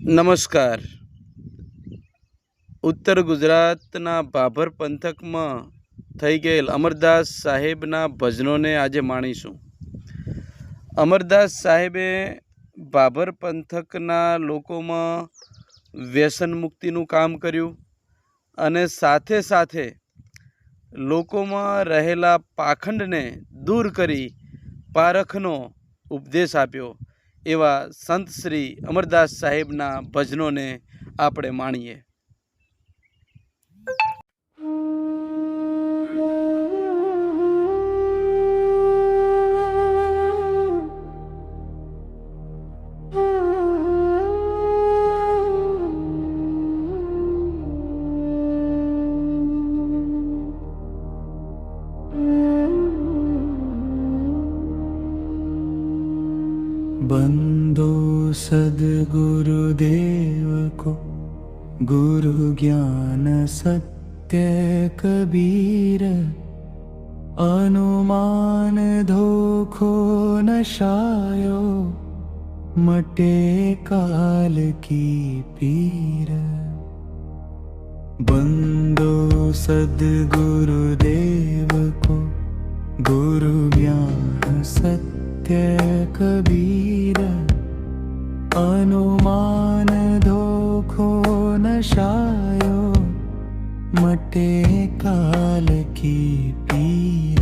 नमस्कार। उत्तर गुजरातना भाभर पंथक में थई गયેલ अमरदास साहेबना भजनों आज माणीशुं। अमरदास साहेबे भाभर पंथकना लोको में व्यसन मुक्तिनु काम कर्युं अने साथे साथे लोको में रहेला पाखंड ने दूर करी पारखनो उपदेश आप्यो। एवा संत श्री अमरदास साहेबना भजनों ने आपणे माणीए। बंदो सद्गुरुदेव को गुरु ज्ञान सत्य कबीर, अनुमान धोखो नशायो, मटे काल की पीर। बंदो सद्गुरुदेव को गुरु ज्ञान सत्य कबीर, अनुमान धोखो नशायो, मटे काल की पीर।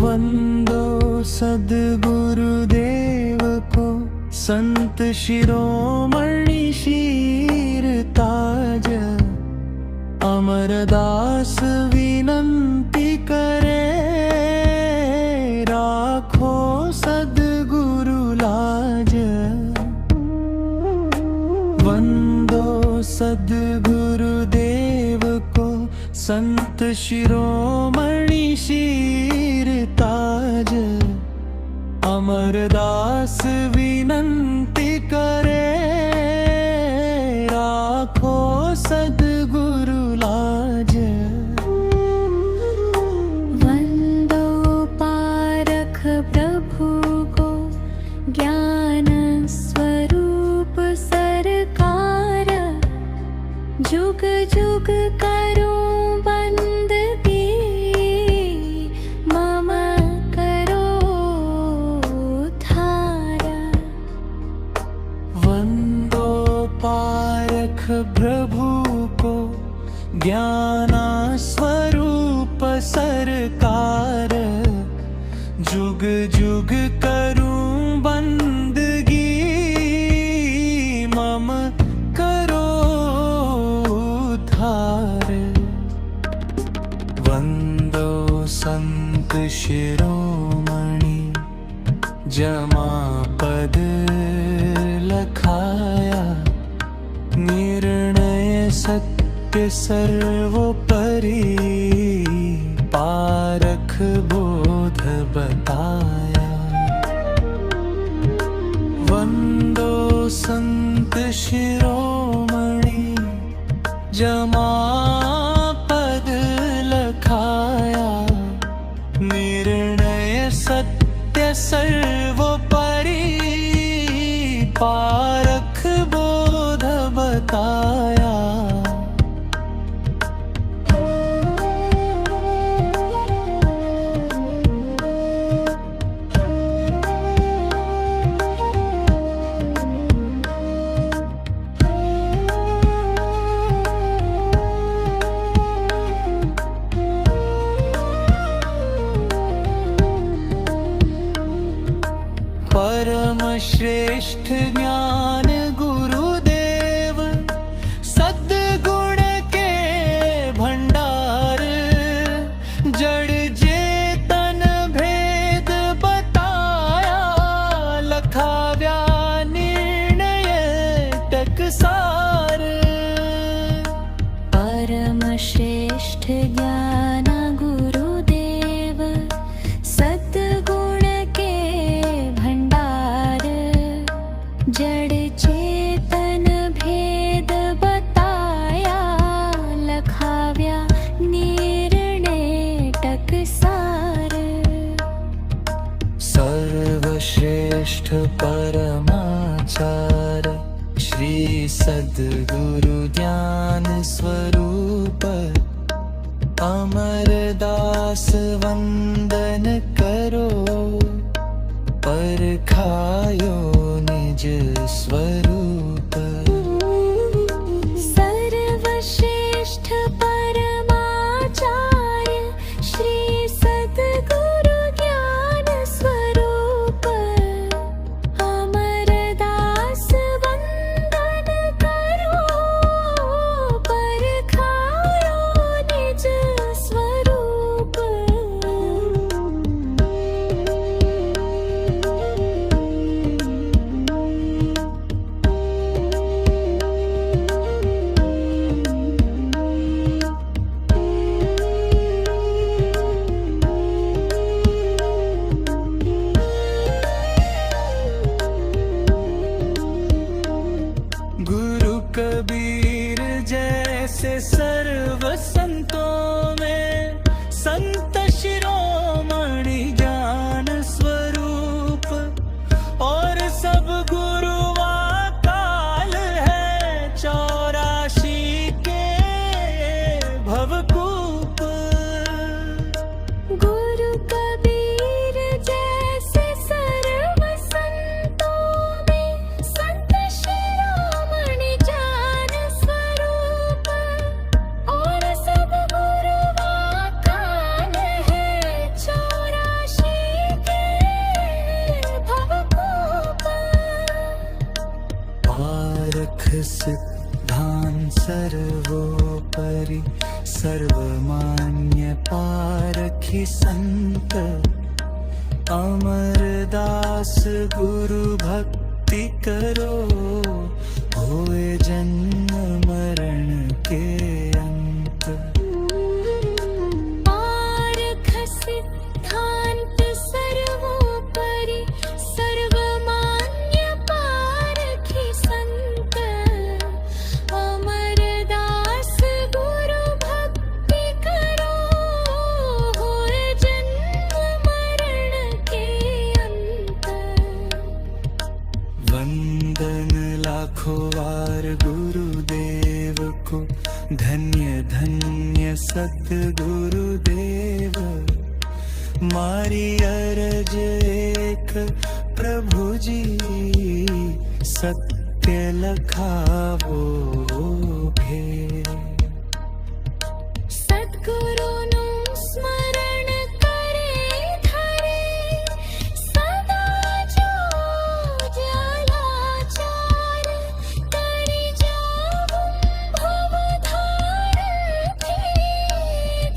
वंदो सद्गुरुदेव को संत शिरोमणि शीर ताज, अमरदास विनंती करे, राखो सद्गुरु लाज। वंदो सद्गुरुदेव को संत शिरोमणि शीर ताज, अमरदास विनंती करे, राखो सद्गुरु लाज। वंदो पारख प्रभु को ज्ञान स्वरूप सरकार, जुग जुग करूं बंदगी, मम करो उद्धार। वंदो पारख प्रभु को ज्ञान स्वरूप सरकार, जुग जुग करूं बंदगी, मम करो उद्धार। वंदो संत शिरोमणि जमा पद लखाया, निर्णय सत्य सर्वोपरि, पारख बोध बताया। वंदो संत शिरोमणि जमा पद लखाया, निर्णय सत्य सर्वोपरि, पारख बोध बताया। परम श्रेष्ठ ज्ञान गुरुदेव, सद्गुण के भंडार, जड़ चेतन भेद बताया, लखाव्या निर्णय टकसार। परम श्रेष्ठ ज्ञान गुरुदेव, सद्गुण के भंडार, जड़ चेतन भेद बताया, लखाव्या निर्णय टकसार। सर्वश्रेष्ठ परमात्मा समाचार श्री सद्गुरु ज्ञान स्वरूप अमरदास वंदन करो परखायो निज स्वरूप सर्वश्रेष्ठ परमाचार्य श्री सद्गुरु ज्ञान स्वरूप अमरदास वंदन करो परखायो निज स्वरूप गुरु कबीर जैसे सर्व संतों में संत शिरोमणि ज्ञान स्वरूप और सब गुरुवा काल है 84 के भवकूप गुरु कबीर जैसे सर्व संतों में संत शिरोमणि ज्ञान स्वरूप और सब गुरुवा काल है 84 के भवकूप पारख सिद्धांत सर्वोपरि सर्वमान्य पारखी संत अमरदास गुरु भक्ति करो होए जन्म मरण के अंत पारख सिद्धांत सर्वोपरि सर्वमान्य पारखी संत अमरदास गुरु भक्ति करो होए जन्म मरण के अंत वंदन लाखों बार गुरुदेव को धन्य धन्य सद्गुरुदेव मारी अरज एक प्रभु जी सत्य लखावो भेद સદ્ગુરુનું સ્મરણ કરે ધરે સદા જો જલાચાર તરી જાવું ભવધારથી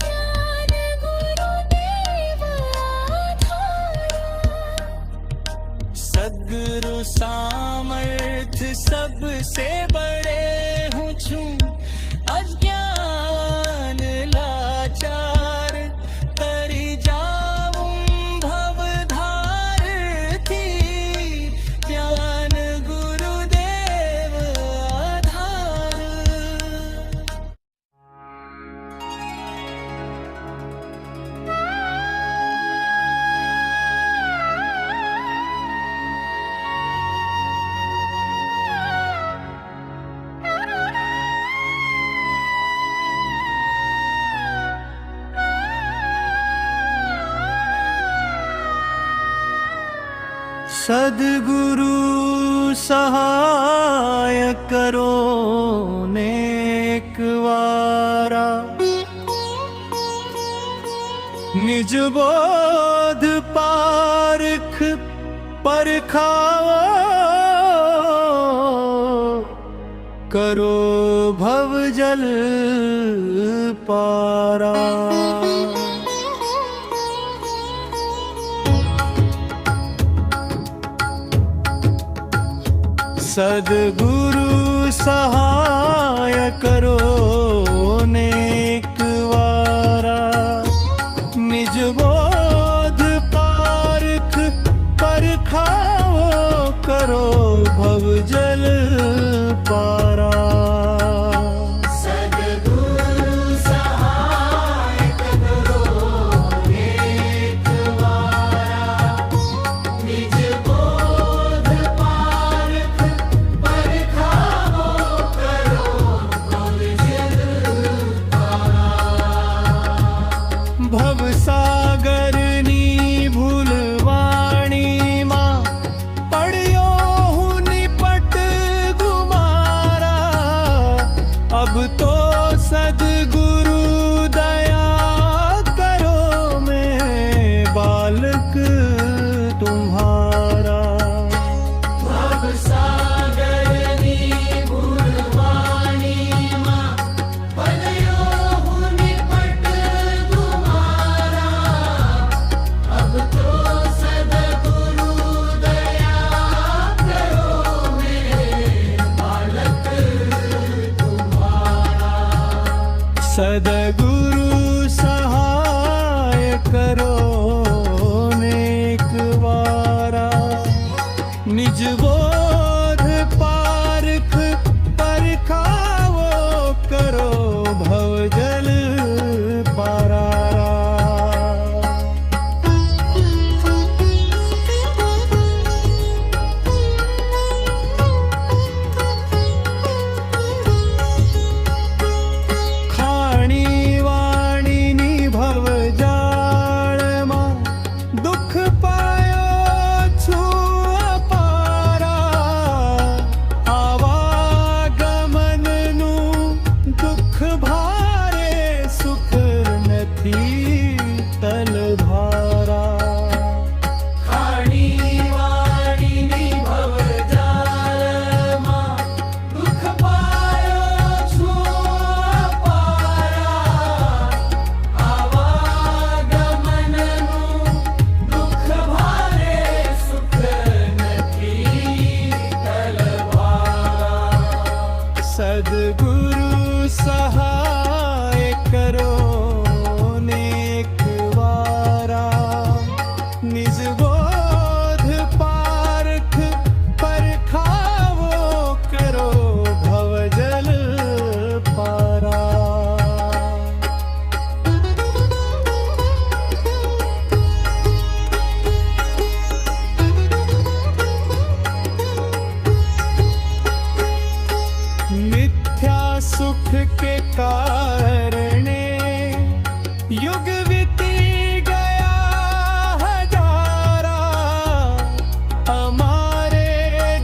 જ્ઞાન ગુરુદેવ આધારો सद्गुरु सामर्थ्य सबसे बड़े हूँ छूं अज्ञान लाचार तरी जाऊं भवधार थी ज्ञान गुरुदेव आधार सद्गुरु सहाय करो नेक वारा निज बोध पारख परखाओ करो भव जल पारा सद्गुरु सहाय करो नेक वारा निज बोध पारख परखाओ करो भव जल पारा નિજ બોધ પારખ પરખાવો કરો ભવજલ પારારા ખાણી વાણીની ભવજાળમાં દુઃખ પાયો છું અપારા આવાગમનનું દુઃખ ભારે સુખ નથી તલભારા ખાણી વાણીની ભવજાળમાં દુઃખ પાયો છું અપારા આવાગમનનું દુઃખ ભારે સુખ નથી તલભારા સદગુરુ સહાય કરો નેક વારા નિજ બોધ પારખ પરખાવો કરો ભવજલ પારા मिथ्या सुख के कारणे युग बीती गया हजारा हमारे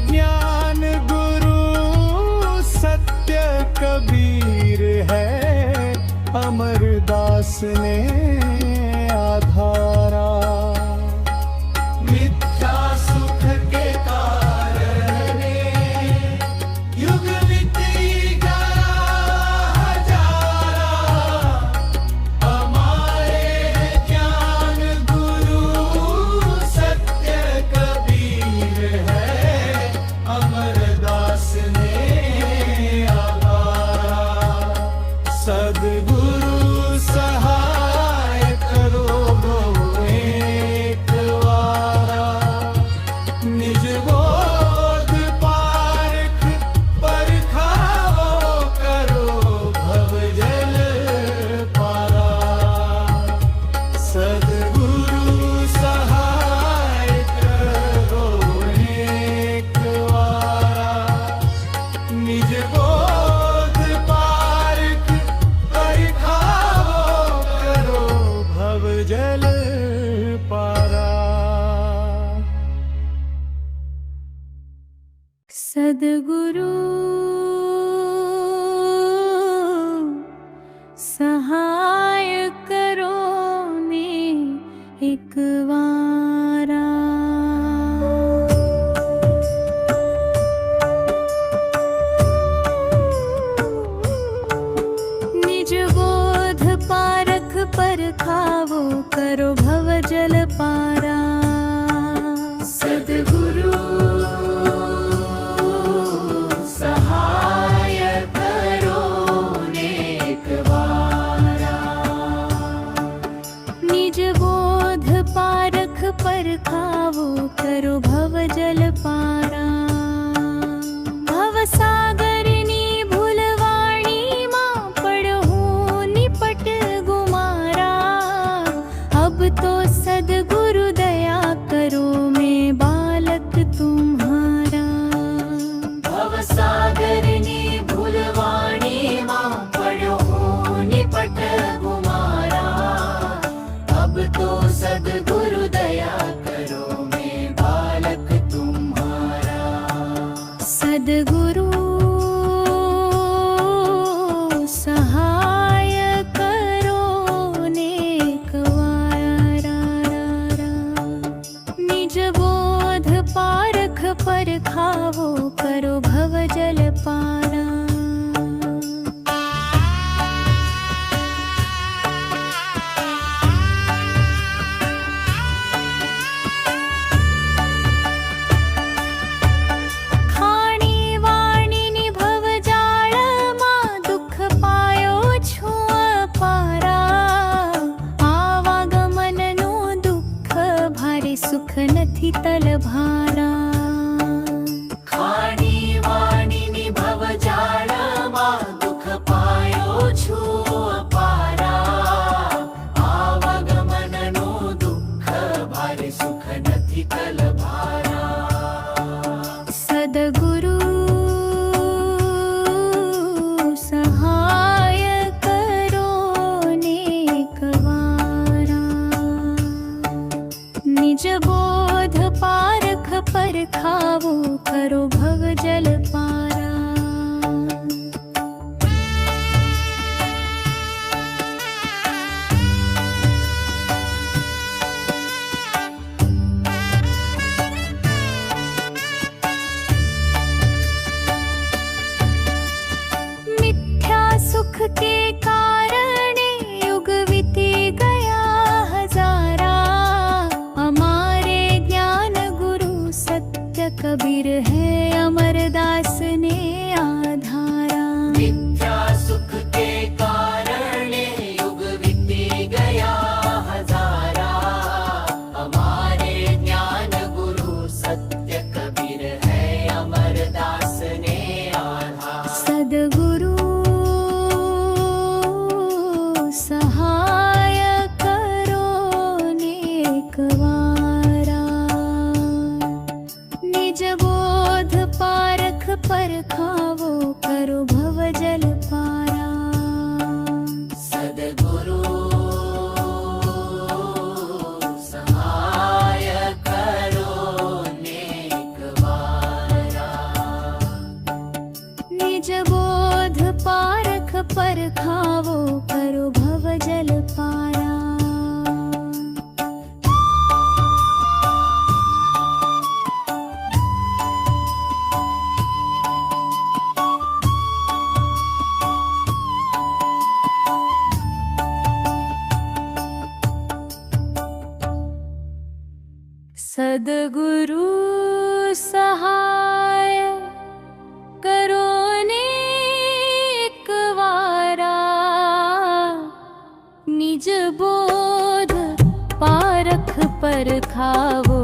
ज्ञान गुरु सत्य कबीर है अमरदास ने आधारा मिथ्या सुख के कारणे युग बीती गया हजारा हमारे ज्ञान गुरु सत्य कबीर है अमरदास ने आधारा सदगुरु सहाय करो गो एक वारा निज बोध पारख परखावो करो भवजल पारा सदगुरु सहाय करो एक वारा निज बोध पारख परखावो करो भवजल पारा सद्गुरु सहाय करो ने एक वारा निज बोध पारख परखावो करो भवजल पारा सद्गुरु सहाय करो नेक वारा निज बोध पारख परखावो करो भवजल पारा भवसागરની ભૂલવાણીમાં પડહું નિપટ ગુમારા अब तो सद्गुरु दया करो मैं बालक तुम्हारा भवसागરની ભૂલવાણીમાં પડહું નિપટ ગુમારા अब तो सद्गुरु दया करो मैं बालक तुम्हारा सद्गुरु सहाय करो नेक वारा निज बोध पारख परखावो करो भवजल पारा ખાણી વાણીની ભવજાળમાં દુઃખ પાયો છું અપારા આવાગમનનું દુઃખ ભારે સુખ નથી તલભારા परखावो करो भव जल पारा। मिथ्या सुख के कारणे युग बीती गया हजारा। हमारे ज्ञान गुरु सत्य कबीर है अमरदास ने आधारा। मिथ्या सुख के कारणे युग बीती गया हजारा। हमारे ज्ञान गुरु सत्य कबीर है अमरदास ने आधार। सद्गुरु सहाय करो नेक वारा। निज बोध पारख परखावो करो भव जल पारा। सद्गुरु सहाय करो नेक वारा। निज बोध पारख परखावो करो भव जल पारा। सद्गुरु सहाय करो नेक वारा। निज बोध पारख परखावो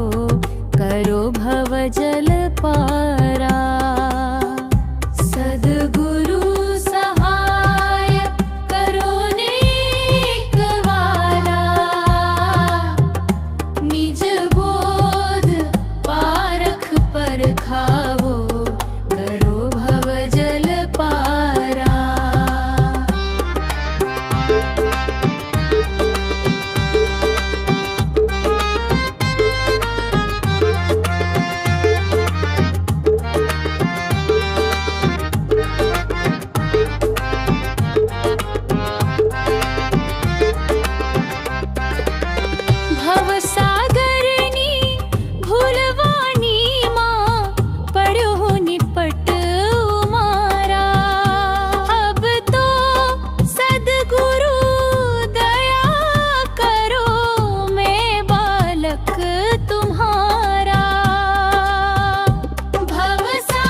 करो भव जल पारा। सद्गुरु सहाय करो नेक वारा। निज बोध पारख परखावो करो भव जल पारा। भवसागरनी भूलवानी माँ पढ़ो निपट उमारा। अब तो सद्गुरु दया करो मैं बालक तुम्हारा।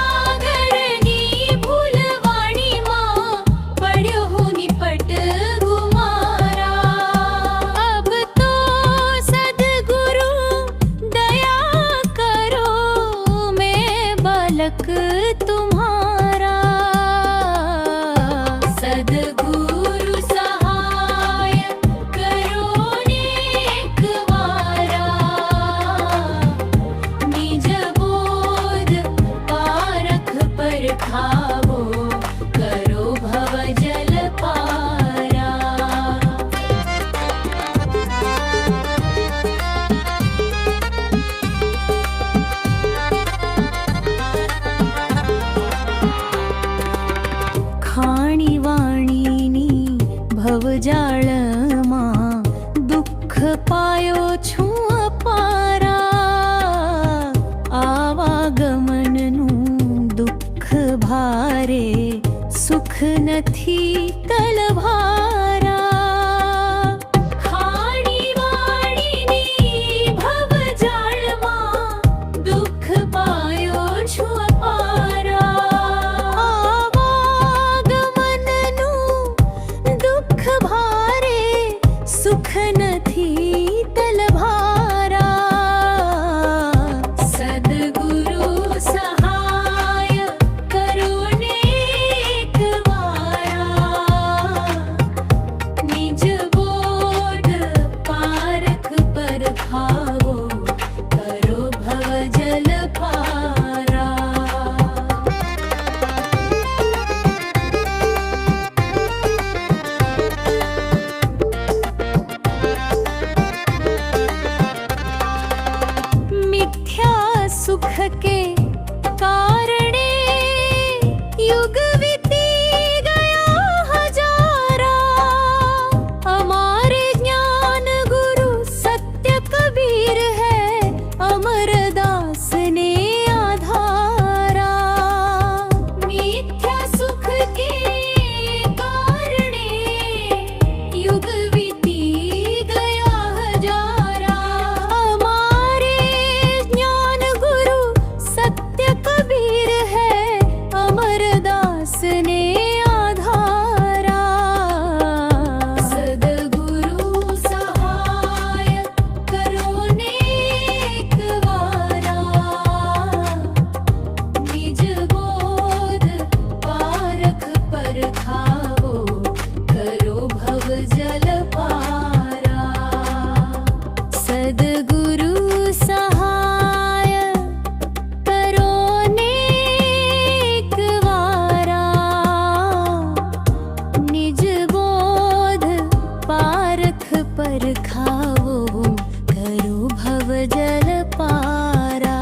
भवसागरनी भूलवानी माँ पढ़ो निपट उमारा। अब तो सद्गुरु दया करो मैं बालक तुम्हारा। सद्गुरु सहाय करो नेक वारा। निज बोध पारख परखावो करो भव जल पारा। खाणी वाणीनी भवजाळમાં दुःख पायो છું અપારા। આવાગમનનું દુઃખ ભારે સુખ નથી તલભારા। ખાણી વાણીની ભવજાળમાં દુઃખ પાયો છું અપારા। આવાગમનનું દુઃખ ભારે સુખ નથી તલભારા। સદ્ગુરુ સહાય કરો નેક વારા। के कारणे युग बीती गया हजारा। हमारे ज्ञान गुरु सत्य कबीर है, अमरदास ने आधारा। मिथ्या सुख के कारणे युग बीती गया हजारा। हमारे ज्ञान गुरु सत्य कबीर है, अमरदास ने आधारा। सद्गुरु सहाय करो नेक वारा। निज बोध पारख परखावो, करो भव जल पारा। सद्गुरु सहाय करो नेक वारा। निज बोध पारख परखावो, करो भव जल पारा।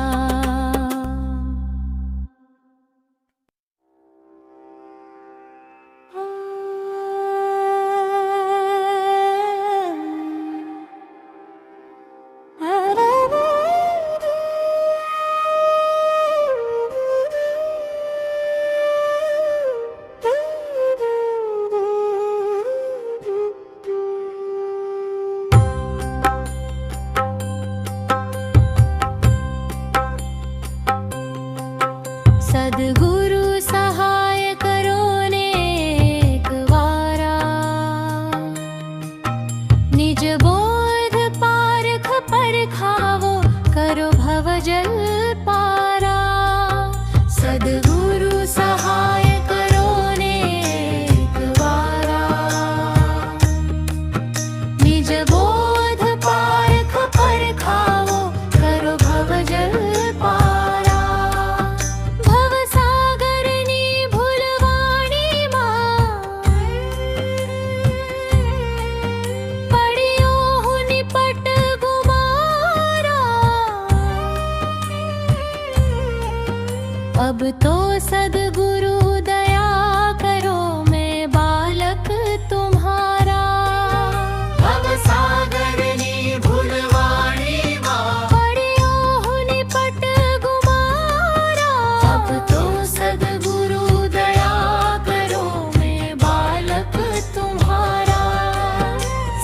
सद्गुरु सहाय करो नेक वारा। निज बोध पारख परखावो, करो भव जल पारा। सद्गुरु सहाय करो नेक वारा। निज बोध पारख परखावो, करो भव जल पारा। भव सागरनी भुलवाणी मां, पड़ियो हूँ निपट गुमारा। अब तो सद्गुरु दया करो, मैं बालक तुम्हारा। भव सागरनी भुलवाणी मां, पड़ियो हूँ निपट गुमारा। अब तो सद्गुरु दया करो, मैं बालक तुम्हारा।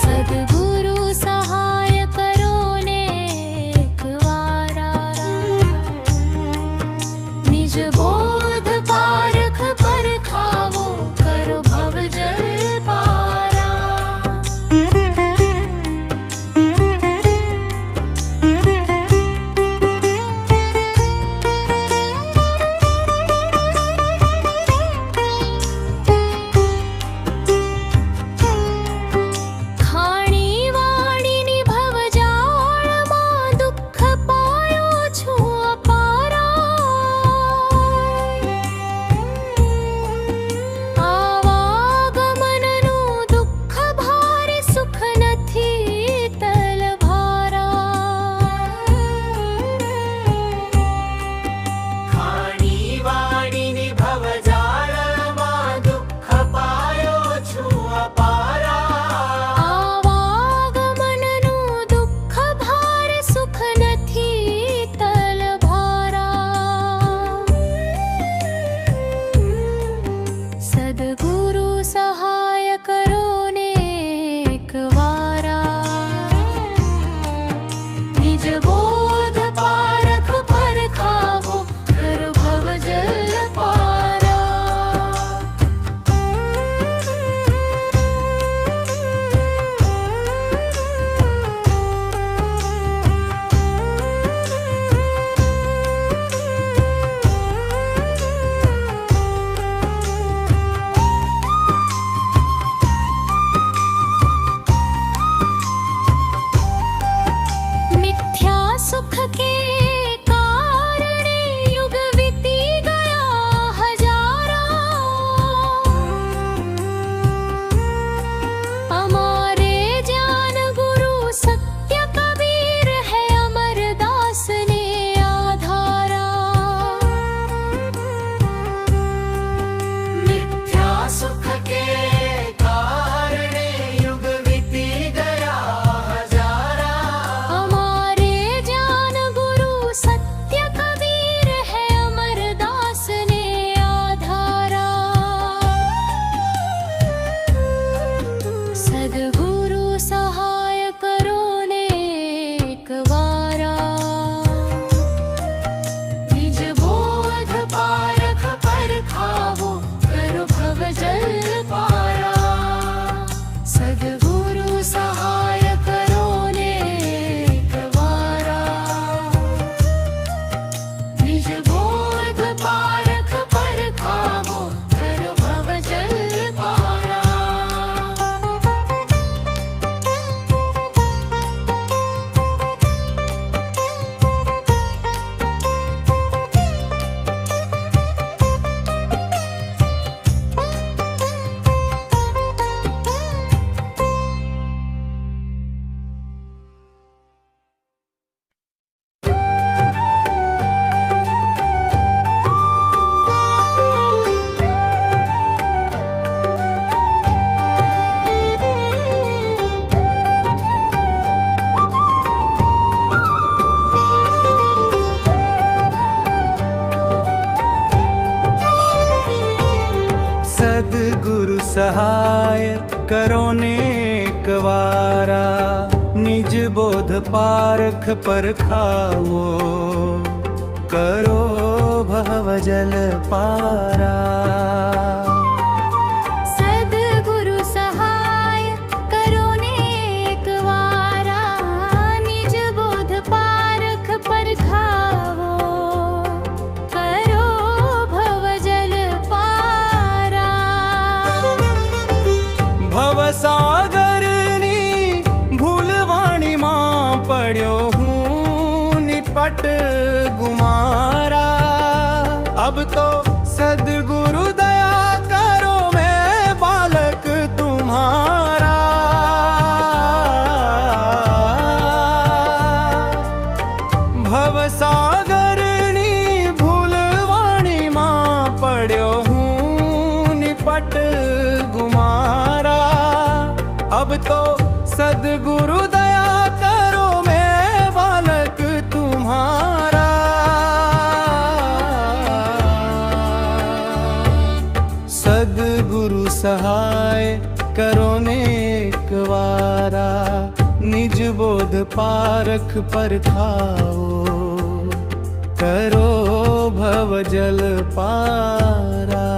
सद्गुरु सहाय करो नेक वारा। निज बोध पारख સદગુરુ સહાય કરો નેક વારા નિજ બોધ પારખ પરખાવો કરો ભવ જલ પારા સદગુરુ સહાય કરો નેક વારા નિજ બોધ પારખ પરખાવો કરો ભવજલ પારા ભવસાગરની ભૂલવાણીમાં પડ્યો હું નિપટ ગુમારા અબ તો સદગુરુ દયા કરો મેં બાલક તુમ્હારા ભવસાગરની ભૂલવાણીમાં પડ્યો હું નિપટ ગુમારા अब तो सदगुरु दया करो मैं बालक तुम्हारा सदगुरु सहाय करो नेक वारा निज बोध पारख परखाओ करो भव जल पारा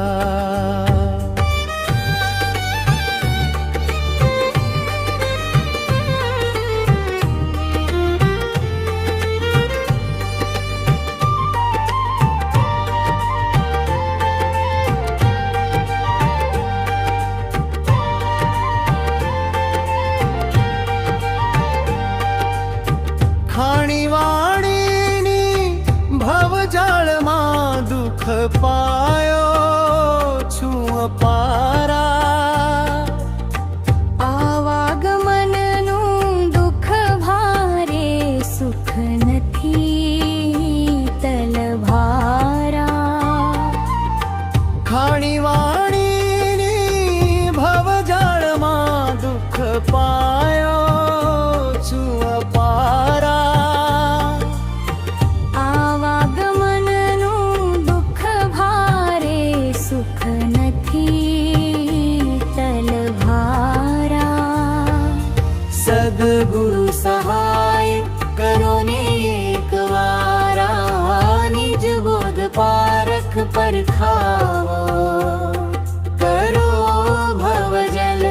ખાણીવાણીની ભવજળમાં દુઃખ પાયો છું અપારા આવાગમનનું દુઃખ ભારે સુખ નથી તલભારા ખાણીવાણીની ભવજળમાં દુઃખ પાયો છું અપારા આવાગમનનું દુઃખ ભારે સુખ નથી તલભારા સદગુરુ સહાય કરો નેક વારા નિજ બોધ પારખ પરખાવો કરો ભવજલ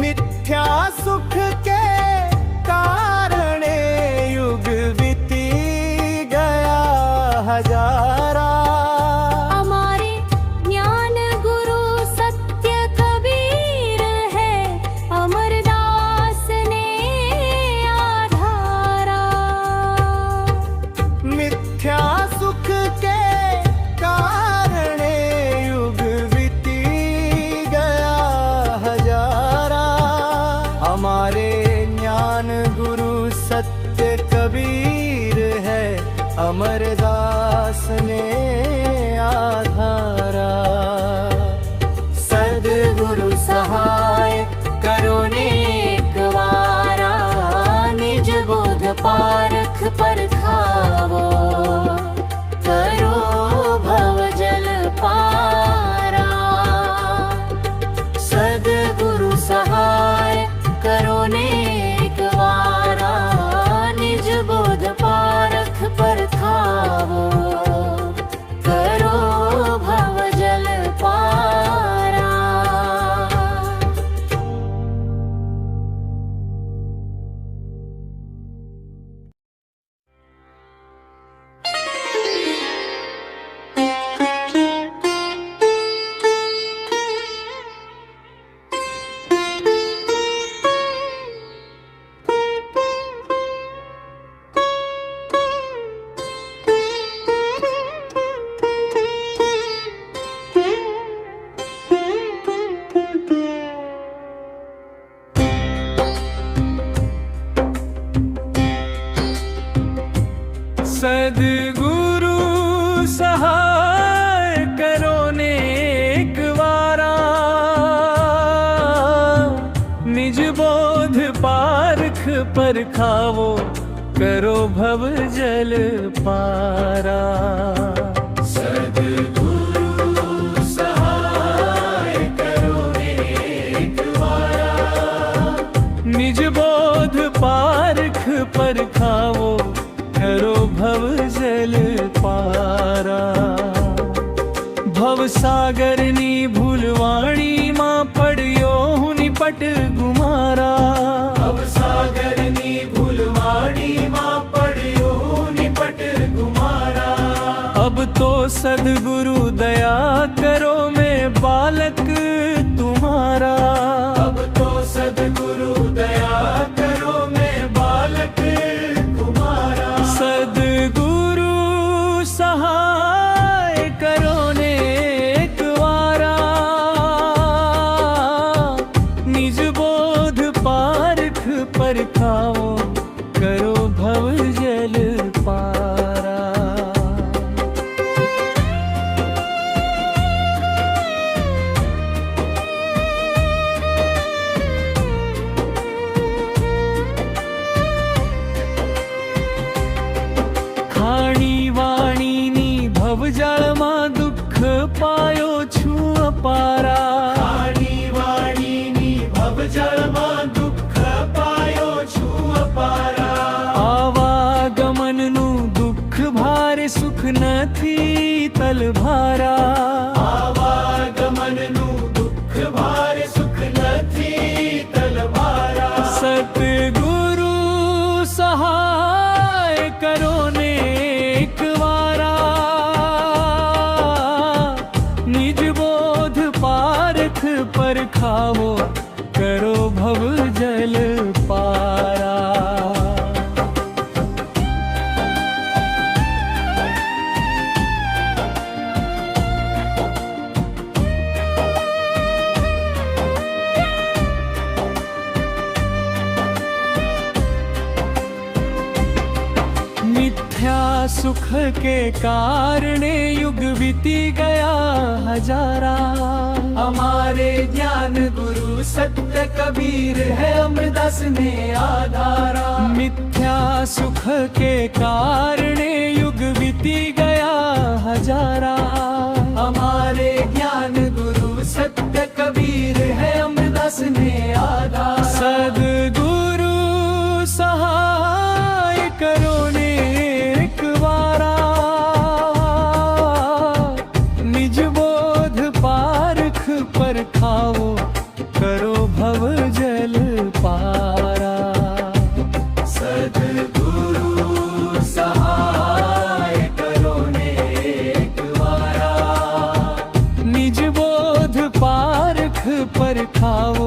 मिथ्या सुख के कारणे युग बीती गया हजारा हमारे ज्ञान गुरु सत्य कबीर है अमरदास ने आधारा मिथ्या सुख के कारणे युग बीती गया हजारा हमारे ज्ञान गुरु सत्य कबीर है अमरदास ने आधारा सदगुरु सहाय करो नेक वारा निज बोध पारख परखावो करो भवजल पारा सदगुरु सहाय करो नेक वारा निज बोध पारख परखावो સદગુરુ સહાય કરો ને એક વારા નિજ બોધ પારખ પરખાવો કરો ભવ જલ પારા સદગુરુ સહાય કરો ને એક વારા નિજ બોધ પારખ પરખાવો કરો ભવ જલ પારા ભવસાગરની ભૂલવાણીમાં પડ્યો હું નિપટ ગુમારા ભવસાગરની ભૂલવાણીમાં પડ્યો હું નિપટ ગુમારા અબ તો સદગુરુ દયા કરો મેં બાલક તુમ્હારા અબ તો સદગુરુ દયા કરો મેં બાલક તુમ્હારા સદગુરુ સહાય કરો ને એક વારા નિજ બોધ પારખ પરખાવો કરો ભવ જલ પારા ખાણી વાણીની ભવજાળમાં દુઃખ પાયો છું અપારા ખાણી વાણીની ભવજાળમાં દુઃખ પાયો છું અપારા આવાગમનનું દુઃખ ભારે સુખ નથી તલભારા આવાગમનનું દુઃખ ભારે સુખ નથી તલભારા સતગુરુ સહાય કરો ને એક વારા નિજ બોધ પારખ પરખાવો કરો ભવ જલ પારા मिथ्या सुख के कारणे युग बीती गया हजारा हमारे ज्ञान गुरु सत्य कबीर है अमरदास ने आधारा मिथ्या सुख के कारणे युग बीती गया हजारा हमारे ज्ञान गुरु सत्य कबीर है अमरदास ने आधारा सदगुरु सहाय करो ने एक वारा निज बोध पारख परखाવો કરો ભવ જલ પારા સદગુરુ સહાય કરો ને એક વારા નિજ બોધ પારખ પરખાવો